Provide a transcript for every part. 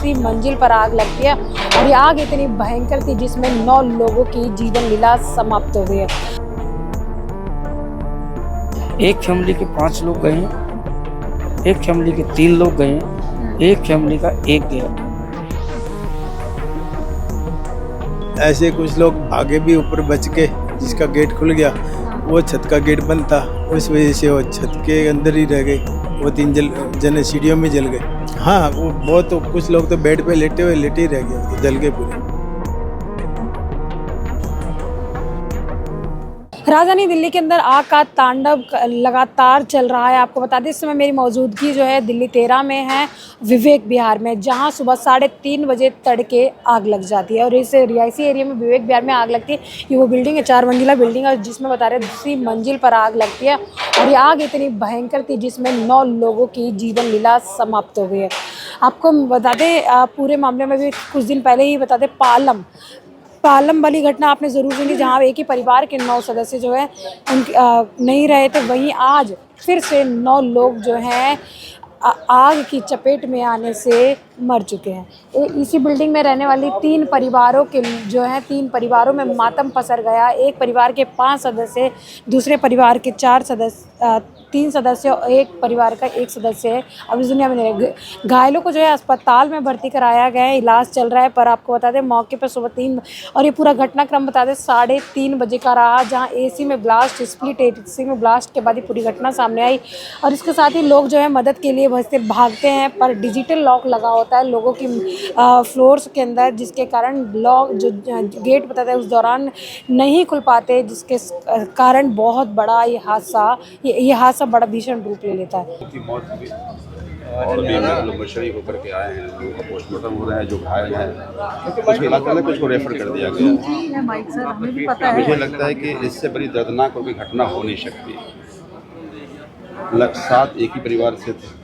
दूसरी मंजिल पर आग लगती है और ये आग इतनी भयंकर थी जिसमें 9 लोगों की जीवन लीला समाप्त हो गई है। एक फैमिली के 5 लोग गए हैं, एक फैमिली के 3 लोग गए हैं, एक फैमिली का 1 गया। ऐसे कुछ लोग भागे भी ऊपर बच के, जिसका गेट खुल गया, वो छत का गेट बंद था, उस वजह से वो छत के अंदर ही रह गए। वो 3 जने सीढ़ियों में जल गए। हाँ, वो बहुत कुछ लोग तो बेड पे लेटे ही रह गए, तो जल गए पूरे। राजधानी दिल्ली के अंदर आग का तांडव लगातार चल रहा है। आपको बता दें इस समय मेरी मौजूदगी जो है दिल्ली 13 में है, विवेक विहार में, जहां सुबह 3:30 बजे तड़के आग लग जाती है। और इस रिहायशी एरिया में विवेक विहार में आग लगती है। ये वो बिल्डिंग है, 4 मंजिला बिल्डिंग है, जिसमें बता रहे दूसरी मंजिल पर आग लगती है और ये आग इतनी भयंकर थी जिसमें 9 लोगों की जीवन लीला समाप्त हो गई है। आपको बता दें पूरे मामले में भी कुछ दिन पहले ही बता दें पालम वाली घटना आपने ज़रूर सुनी, जहाँ एक ही परिवार के 9 सदस्य जो है उनके नहीं रहे थे। वहीं आज फिर से 9 लोग जो हैं आग की चपेट में आने से मर चुके हैं। इसी बिल्डिंग में रहने वाली 3 परिवारों के जो हैं 3 परिवारों में मातम पसर गया। एक परिवार के 5 सदस्य, दूसरे परिवार के 3 सदस्य और एक परिवार का 1 सदस्य है अब इस दुनिया में नहीं रहे। घायलों को जो है अस्पताल में भर्ती कराया गया है, इलाज चल रहा है। पर आपको बता दें मौके पर सुबह 3 और ये पूरा घटनाक्रम बता दें 3:30 बजे का रहा, जहाँ एसी में ब्लास्ट, स्प्लिट एसी में ब्लास्ट के बाद ये पूरी घटना सामने आई। और इसके साथ ही लोग जो है मदद के लिए भागते हैं, पर डिजिटल लॉक लगा होता है लोगों की फ्लोर्स के अंदर, जिसके कारण लॉक जो गेट बताते हैं उस दौरान नहीं खुल पाते, जिसके कारण बहुत बड़ा ये हादसा बड़ा भीषण रूप ले लेता है। और भी लोग बशरी होकर के आए हैं, लोगों का पोस्टमार्टम हो रहा है, जो घायल हैं कुछ इलाके में कुछ को रेफर कर दिया गया। मुझे लगता है कि इससे बड़ी दर्दनाक कोई घटना हो नहीं सकती। 7 एक ही परिवार से थे,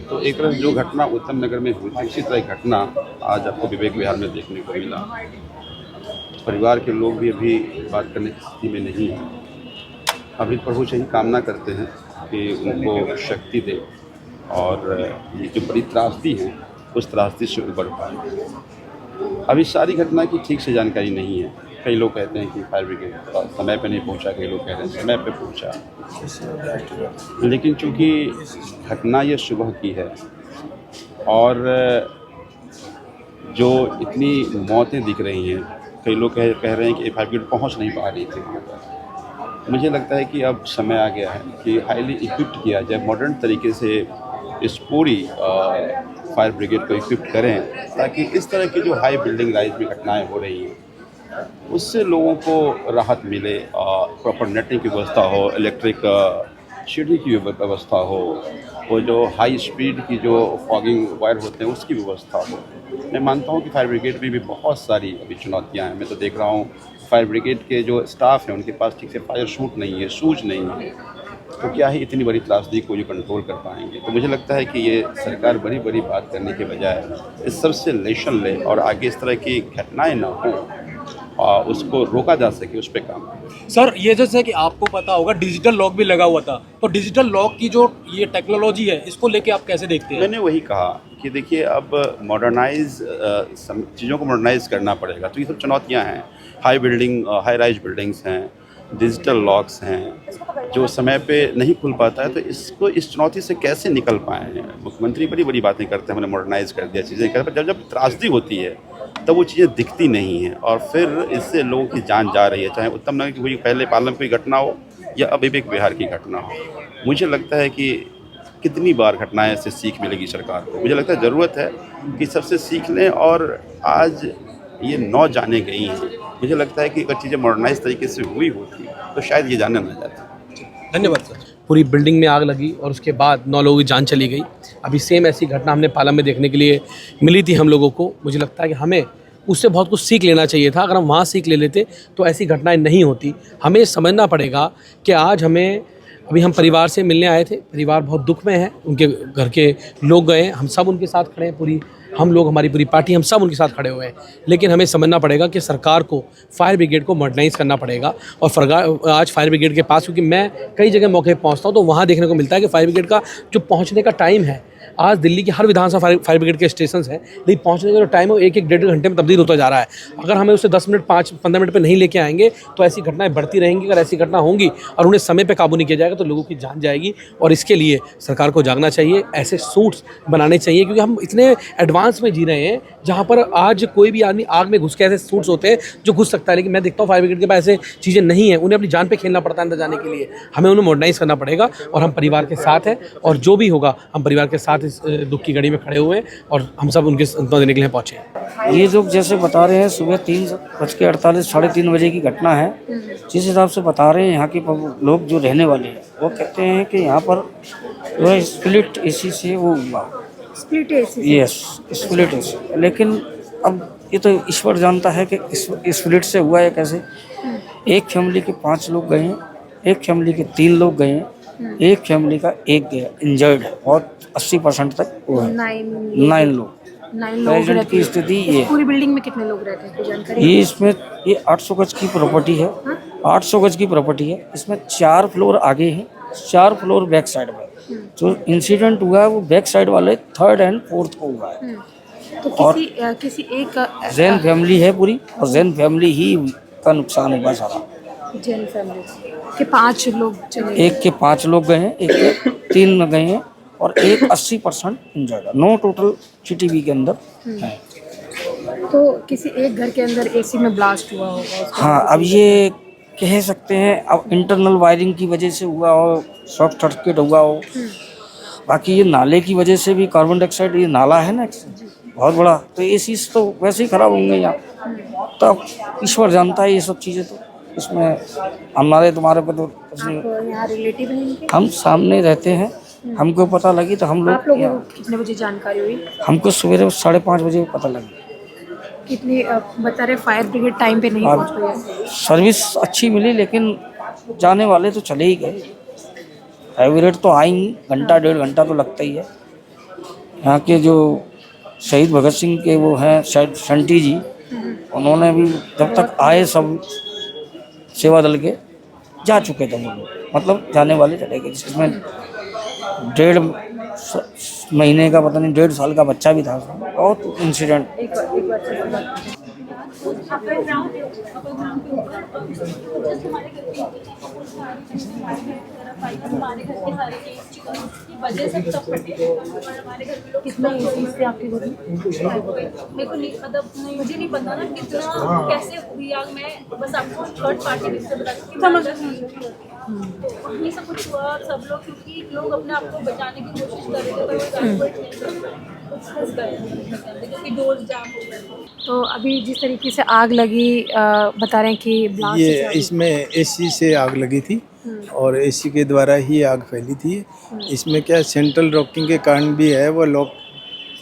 तो एक तरफ जो घटना उत्तम नगर में हुई थी उसी तरह घटना आज आपको विवेक विहार में देखने को मिला। परिवार के लोग भी अभी बात करने की स्थिति में नहीं है। अभी प्रभु से ही कामना करते हैं कि उनको शक्ति दे और ये जो बड़ी त्रासदी है उस त्रासदी से उबर पाए। अभी सारी घटना की ठीक से जानकारी नहीं है। कई लोग कहते हैं कि फायर ब्रिगेड समय पे नहीं पहुंचा, कई लोग कह रहे हैं समय पे पहुंचा। लेकिन चूंकि घटना ये सुबह की है और जो इतनी मौतें दिख रही हैं, कई लोग कह रहे हैं कि फायर ब्रिगेड पहुँच नहीं पा रही थी वहाँ पर। मुझे लगता है कि अब समय आ गया है कि हाईली इक्विप्ड किया जाए, मॉडर्न तरीके से इस पूरी फायर ब्रिगेड को इक्विप्ड करें, ताकि इस तरह की जो हाई बिल्डिंग राइज में घटनाएं हो रही हैं उससे लोगों को राहत मिले। प्रॉपर नेटिंग की व्यवस्था हो, इलेक्ट्रिक सीढ़ी की व्यवस्था हो, वो जो हाई स्पीड की जो फॉगिंग वायर होते हैं उसकी व्यवस्था हो। मैं मानता हूँ कि फायर ब्रिगेड में भी बहुत सारी अभी चुनौतियाँ हैं। मैं तो देख रहा हूँ फायर ब्रिगेड के जो स्टाफ हैं उनके पास ठीक से फायर शूट नहीं है, सूज नहीं है, तो क्या ही इतनी बड़ी त्रासदी को ये कंट्रोल कर पाएंगे। तो मुझे लगता है कि ये सरकार बड़ी बात करने के बजाय इस सबसे लेसन ले और आगे इस तरह की घटनाएं ना हो और उसको रोका जा सके, उस पर काम करें। सर, ये जैसे कि आपको पता होगा डिजिटल लॉक भी लगा हुआ था, तो डिजिटल लॉक की जो ये टेक्नोलॉजी है इसको लेके आप कैसे देखते हैं? मैंने वही कहा कि देखिए अब मॉडर्नाइज चीज़ों को मॉडर्नाइज करना पड़ेगा, तो ये सब चुनौतियाँ हैं। हाई राइज बिल्डिंग्स हैं, डिजिटल लॉक्स हैं, जो समय पे नहीं खुल पाता है, तो इस चुनौती से कैसे निकल पाए हैं। मुख्यमंत्री बड़ी बातें करते हैं, हमने मॉडर्नाइज कर दिया, चीज़ें कर, पर जब त्रासदी होती है तब वो चीज़ें दिखती नहीं हैं और फिर इससे लोगों की जान जा रही है, चाहे उत्तम नगर की हुई पहले पालम की घटना हो या अब विवेक विहार की घटना हो। मुझे लगता है कि कितनी बार घटनाएं से सीख मिलेगी सरकार को। मुझे लगता है ज़रूरत है कि सबसे सीख लें और आज ये 9 जाने गई हैं। मुझे लगता है कि अगर चीज़ें मॉडर्नाइज तरीके से हुई होती तो शायद ये जाने ना जाती। धन्यवाद सर। पूरी बिल्डिंग में आग लगी और उसके बाद 9 लोगों की जान चली गई। अभी सेम ऐसी घटना हमने पालम में देखने के लिए मिली थी हम लोगों को। मुझे लगता है कि हमें उससे बहुत कुछ सीख लेना चाहिए था। अगर हम वहाँ सीख ले लेते तो ऐसी घटनाएं नहीं होती। हमें समझना पड़ेगा कि आज अभी हम परिवार से मिलने आए थे, परिवार बहुत दुख में है, उनके घर के लोग गए, हम सब उनके साथ खड़े हैं, हम लोग, हमारी पूरी पार्टी, हम सब उनके साथ खड़े हुए हैं। लेकिन हमें समझना पड़ेगा कि सरकार को फायर ब्रिगेड को मॉडर्नाइज़ करना पड़ेगा। और आज फायर ब्रिगेड के पास, क्योंकि मैं कई जगह मौके पर पहुंचता हूं तो वहां देखने को मिलता है कि फायर ब्रिगेड का जो पहुंचने का टाइम है आज दिल्ली की हर विधानसभा फायर ब्रिगेड के स्टेशन हैं, लेकिन पहुंचने का जो टाइम है वो 1-1 घंटे में तब्दील होता जा रहा है। अगर हमें उसे 10 मिनट 5-15 मिनट पे नहीं लेके आएंगे तो ऐसी घटनाएं बढ़ती रहेंगी। अगर ऐसी घटना होंगी और उन्हें समय पे काबू नहीं किया जाएगा तो लोगों की जान जाएगी, और इसके लिए सरकार को जागना चाहिए, ऐसे सूट्स बनाने चाहिए, क्योंकि हम इतने एडवांस में जी रहे हैं जहाँ पर आज कोई भी आदमी आग में घुस के ऐसे सूट्स होते हैं जो घुस सकता है, लेकिन मैं देखता हूँ फायर ब्रिगेड के पास ऐसे चीज़ें नहीं है। उन्हें अपनी जान पे खेलना पड़ता है अंदर जाने के लिए। हमें उन्हें मॉडर्नाइज करना पड़ेगा, और हम परिवार के साथ हैं, और जो भी होगा हम परिवार के साथ इस दुख की घड़ी में खड़े हुए हैं, और हम सब उनके सांत्वना देने के लिए पहुँचे हैं। ये लोग जैसे बता रहे हैं सुबह 3:48 साढ़े 3 बजे की घटना है। जिस हिसाब से बता रहे हैं यहाँ के लोग जो रहने वाले हैं वो कहते हैं कि यहाँ पर जो है स्प्लिट एसी से वो हुआ। Split AC. Yes, split AC. लेकिन अब ये तो ईश्वर जानता है कि इस स्प्लिट से हुआ है कैसे। एक फैमिली के 5 लोग गए हैं, एक फैमिली के 3 लोग गए हैं, एक फैमिली का 1 गया इंजर्ड है, और 80% तक वो है 9 लोग। 9 लोग प्रेजेंट रहते की हैं। स्थिति ये पूरी बिल्डिंग में कितने लोग रहते हैं, कोई जानकारी? ये इसमें ये 800 गज की प्रॉपर्टी है। 800 गज की प्रॉपर्टी है। इसमें 4 फ्लोर आगे हैं, 4 फ्लोर बैक साइड में। जो इंसिडेंट हुआ है वो बैक साइड वाले 3rd एंड 4th को हुआ है। तो किसी एक जैन फैमिली है पूरी, और जैन फैमिली ही का नुकसान हुआ सारा। जैन फैमिली के 5 लोग चले एक के 5 लोग गए हैं, एक के 3 में गए हैं, और एक 80% इंजर्ड है। 9 टोटल CTV के अंदर है। तो किसी एक घर के अंदर एसी में ब्लास्ट हुआ होगा। हाँ, अब ये कह सकते हैं अब इंटरनल वायरिंग की वजह से हुआ हो, शॉर्ट सर्किट हुआ हो। बाकी ये नाले की वजह से भी, कार्बन डाइऑक्साइड ये नाला है ना बहुत बड़ा, तो ये चीज़ तो वैसे ही खराब होंगे यहाँ। तो अब ईश्वर जानता है ये सब चीज़ें, तो इसमें हमारे तुम्हारे पे तो कुछ नहीं। आप यहाँ रिलेटिव हैं इनके? हम सामने रहते हैं, हमको पता लगी तो हम आप लोग लोगों को कितने बजे जानकारी हुई? हमको सवेरे 5:30 बजे पता लगी। कितनी बता रहे फायर ब्रिगेड टाइम पे नहीं पहुंच पाई? सर्विस अच्छी मिली, लेकिन जाने वाले तो चले ही गए। फायर ब्रिगेड तो आएंगी, घंटा 1.5 घंटा तो लगता ही है। यहाँ के जो शहीद भगत सिंह के वो हैं शंटी जी, उन्होंने भी जब तक आए सब सेवा दल के जा चुके थे वो लोग, मतलब जाने वाले चले गए। जिसमें 1.5 महीने का, पता नहीं 1.5 साल का बच्चा भी था। बहुत इंसिडेंट। कितना एसी से आपके घर में? मेरे को नहीं, मतलब मुझे नहीं पता ना कितना कैसे हुई आग। मैं बस आपको थर्ड पार्टी से बता सकती हूँ। वहीं सब कुछ हुआ, और सब लोग, क्योंकि लोग अपने आप को बचाने की कोशिश कर रहे थे, पर वो ट्रांसपोर्ट नहीं कर पाए, फंस गए क्योंकि डोर्स जाम हो गए। तो अभी जिस तरीके से आग लगी, बता रहे हैं कि ब्लास्ट ये इसमें एसी से आग लगी थी, और एसी के द्वारा ही आग फैली थी। इसमें क्या सेंट्रल लॉकिंग के कारण भी है, वो लॉक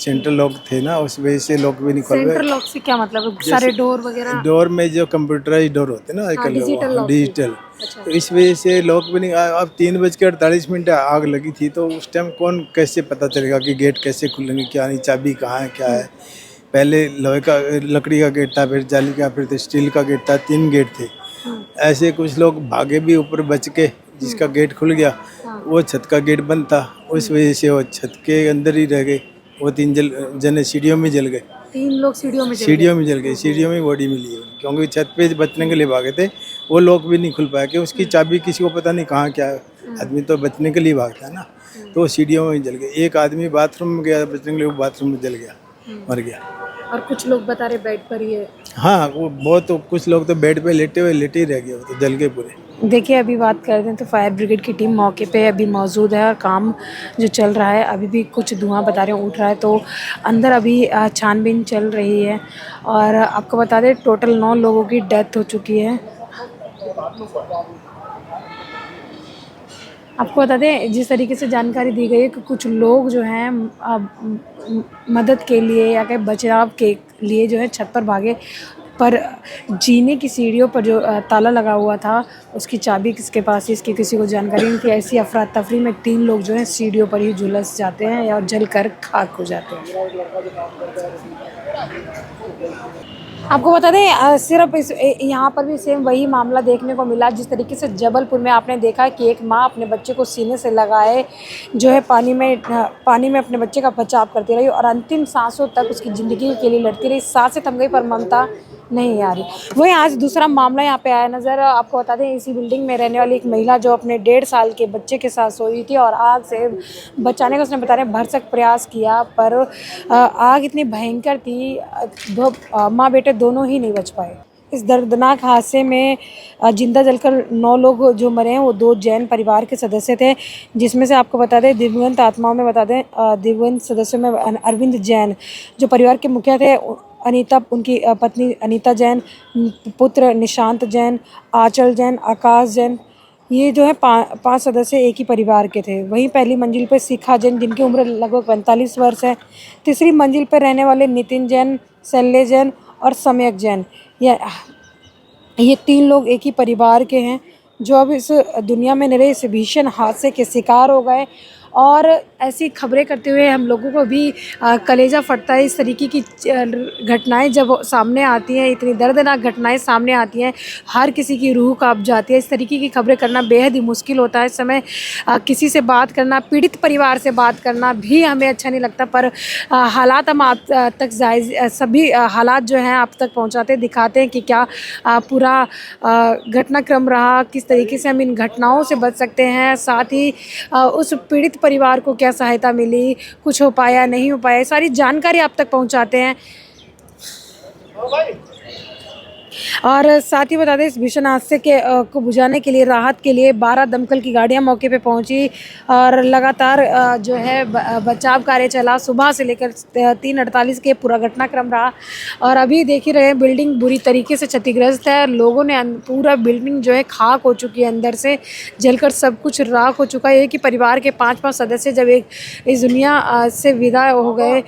सेंट्रल लॉक थे ना, उस वजह से लॉक भी नहीं खोल सेंट्रल गए। लॉक से क्या मतलब? सारे डोर वगैरह? डोर में जो कंप्यूटराइज डोर होते हैं ना आजकल, डिजिटल लॉक। डिजिटल, अच्छा। तो इस वजह से लॉक भी नहीं। अब 3:48 आग लगी थी, तो उस टाइम कौन कैसे पता चलेगा कि गेट कैसे खुलेंगे, क्या नहीं, चाबी कहाँ है, क्या है। पहले लोहे का, लकड़ी का गेट था, फिर जाली का, फिर स्टील का गेट था, 3 गेट थे। ऐसे कुछ लोग भागे भी ऊपर बच के, जिसका गेट खुल गया वो छत का गेट बंद था, उस वजह से वो छत के अंदर ही रह गए। वो 3 जने सीढ़ियों में जल गए। 3 लोग सीढ़ियों में सीढ़ियों में जल गए, सीढ़ियों में बॉडी मिली है, क्योंकि छत पे बचने के लिए भागे थे। वो लॉक भी नहीं खुल पाया कि उसकी चाबी किसी को पता नहीं कहाँ क्या है। आदमी तो बचने के लिए भागता है ना, तो वो सीढ़ियों में जल गए। एक आदमी बाथरूम में गया बचने के लिए, वो बाथरूम में जल गया, मर गया। और कुछ लोग बता रहे बेड पर ही है। हाँ, वो बहुत, तो कुछ लोग तो बेड पे लेटे ही रह गए, वो तो जल गए पूरे। देखिए, अभी बात करते हैं तो फायर ब्रिगेड की टीम मौके पे अभी मौजूद है, और काम जो चल रहा है, अभी भी कुछ धुआं बता रहे उठ रहा है, तो अंदर अभी छानबीन चल रही है। और आपको बता दें टोटल 9 लोगों की डेथ हो चुकी है। आपको बता दें जिस तरीके से जानकारी दी गई है कि कुछ लोग जो हैं मदद के लिए या कि बचाव के लिए जो है छत पर भागे, पर जीने की सीढ़ियों पर जो ताला लगा हुआ था उसकी चाबी किसके पास है, इसकी किसी को जानकारी नहीं थी। ऐसी अफरा तफरी में 3 लोग जो हैं सीढ़ियों पर ही झुलस जाते हैं और जलकर खाक हो जाते हैं। आपको बता दें सिर्फ इस यहाँ पर भी सेम वही मामला देखने को मिला जिस तरीके से जबलपुर में आपने देखा कि एक माँ अपने बच्चे को सीने से लगाए जो है पानी में अपने बच्चे का बचाव करती रही और अंतिम सांसों तक उसकी ज़िंदगी के लिए लड़ती रही। सांसें थम गई पर ममता नहीं आ रही। वहीं आज दूसरा मामला यहाँ पे आया नज़र। आपको बता दें इसी बिल्डिंग में रहने वाली एक महिला जो अपने 1.5 साल के बच्चे के साथ सोई थी और आग से बचाने का उसने बताया भरसक प्रयास किया पर आग इतनी भयंकर थी दो माँ बेटे दोनों ही नहीं बच पाए। इस दर्दनाक हादसे में जिंदा जलकर 9 लोग जो मरे हैं वो 2 जैन परिवार के सदस्य थे, जिसमें से आपको बता दें दिवंगत आत्माओं में बता दें दिवंगत सदस्यों में अरविंद जैन जो परिवार के मुखिया थे, अनीता उनकी पत्नी अनीता जैन, पुत्र निशांत जैन, आंचल जैन, आकाश जैन, ये जो है 5 सदस्य एक ही परिवार के थे। वहीं पहली मंजिल पर शिखा जैन जिनकी उम्र लगभग 45 वर्ष है, तीसरी मंजिल पर रहने वाले नितिन जैन, शैल्य जैन और सम्यक जैन, ये 3 लोग एक ही परिवार के हैं जो अब इस दुनिया में निरे इस भीषण हादसे के शिकार हो गए। और ऐसी खबरें करते हुए हम लोगों को भी कलेजा फटता है। इस तरीके की घटनाएं जब सामने आती हैं, इतनी दर्दनाक घटनाएं सामने आती हैं, हर किसी की रूह कांप जाती है। इस तरीके की खबरें करना बेहद ही मुश्किल होता है। इस समय किसी से बात करना, पीड़ित परिवार से बात करना भी हमें अच्छा नहीं लगता, पर हालात हम आप तक सभी हालात जो हैं आप तक पहुँचाते दिखाते हैं कि क्या पूरा घटनाक्रम रहा, किस तरीके से हम इन घटनाओं से बच सकते हैं, साथ ही उस पीड़ित परिवार को क्या सहायता मिली, कुछ हो पाया नहीं हो पाया, सारी जानकारी आप तक पहुंचाते हैं। और साथ ही बता दें इस भीषण हादसे को बुझाने के लिए राहत के लिए 12 दमकल की गाड़ियां मौके पे पहुंची और लगातार जो है बचाव कार्य चला। सुबह से लेकर 3:48 के पूरा घटनाक्रम रहा और अभी देख ही रहे हैं बिल्डिंग बुरी तरीके से क्षतिग्रस्त है। लोगों ने पूरा बिल्डिंग जो है खाक हो चुकी है, अंदर से जलकर सब कुछ राख हो चुका है। एक ही परिवार के 5-5 सदस्य जब इस दुनिया से विदा हो गए,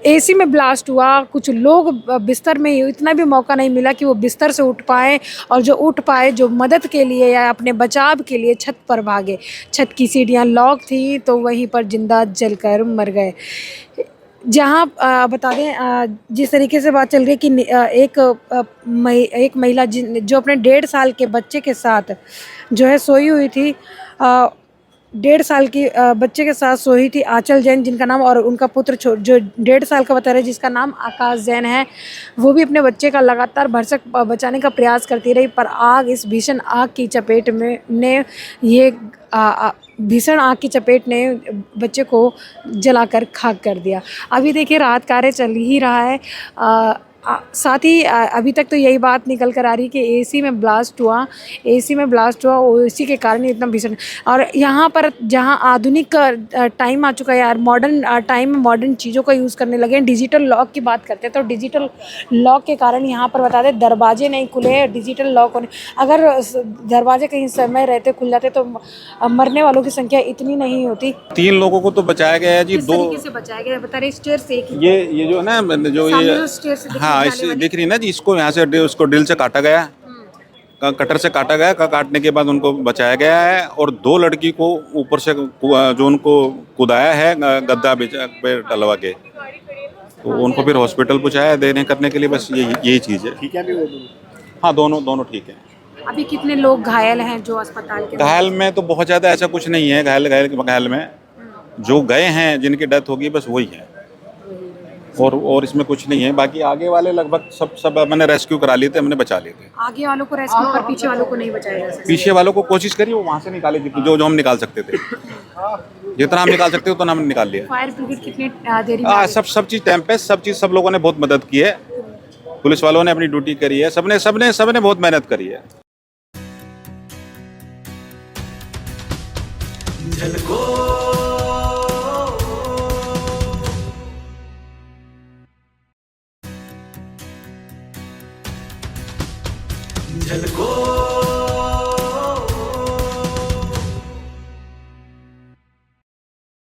एसी में ब्लास्ट हुआ, कुछ लोग बिस्तर में इतना भी मौका नहीं मिला कि वो बिस्तर से उठ पाए और जो उठ पाए जो मदद के लिए या अपने बचाव के लिए छत पर भागे। छत की सीढ़ियाँ लॉक थी तो वहीं पर जिंदा जलकर मर गए। जहाँ बता दें जिस तरीके से बात चल रही है कि एक महिला जो अपने 1.5 साल के बच्चे के साथ जो है सोई हुई थी, 1.5 साल की बच्चे के साथ सोई थी आंचल जैन जिनका नाम, और उनका पुत्र जो 1.5 साल का बता रहे जिसका नाम आकाश जैन है, वो भी अपने बच्चे का लगातार भरसक बचाने का प्रयास करती रही। पर इस भीषण आग की चपेट भीषण आग की चपेट ने बच्चे को जलाकर खाक कर दिया। अभी देखिए राहत कार्य चल ही रहा है। साथ ही अभी तक तो यही बात निकल कर आ रही कि एसी में ब्लास्ट हुआ, इसी के कारण इतना भीषण। और यहाँ पर जहाँ आधुनिक टाइम आ चुका है यार, मॉडर्न टाइम में मॉडर्न चीज़ों का यूज़ करने लगे हैं। डिजिटल लॉक की बात करते हैं तो डिजिटल लॉक के कारण यहाँ पर बता दें दरवाजे नहीं खुले, डिजिटल लॉक होने, अगर दरवाजे कहीं समय रहते खुल जाते तो मरने वालों की संख्या इतनी नहीं होती। 3 लोगों को तो बचाया गया है जी। 2 तरीके से बचाया गया बता रहे स्टेयर से ये जो है ना जो ये स्टेयर से हाँ इस दिख रही ना जी, इसको यहाँ से उसको ड्रिल से काटा गया, कटर से काटा गया, काटने के बाद उनको बचाया गया है। और 2 लड़की को ऊपर से जो उनको कुदाया है गद्दा पे डलवा के, तो उनको फिर हॉस्पिटल पहुँचाया देने करने के लिए। बस यही चीज़ है। ठीक है अभी वो हाँ दोनों ठीक है। अभी कितने लोग घायल हैं जो अस्पताल के? घायल में तो बहुत ज़्यादा ऐसा कुछ नहीं है। घायल में जो गए हैं जिनकी डेथ होगी बस वही है, और इसमें कुछ नहीं है। बाकी आगे वाले लगभग सब मैंने रेस्क्यू करा लिए थे, हमने बचा लिए थे। आगे वालों को रेस्क्यू पर पीछे वालों को नहीं बचाया जा सकता। पीछे वालों को कोशिश करी वो वहाँ से निकाले जो हम निकाल सकते थे, जितना हम निकाल सकते उतना हमने निकाल लिया। फायर ब्रिगेड कितनी देरी में? सब चीज़ टाइम पे, सब लोगों ने बहुत मदद की है। पुलिस वालों ने अपनी ड्यूटी करी है, सबने बहुत मेहनत करी है। झलको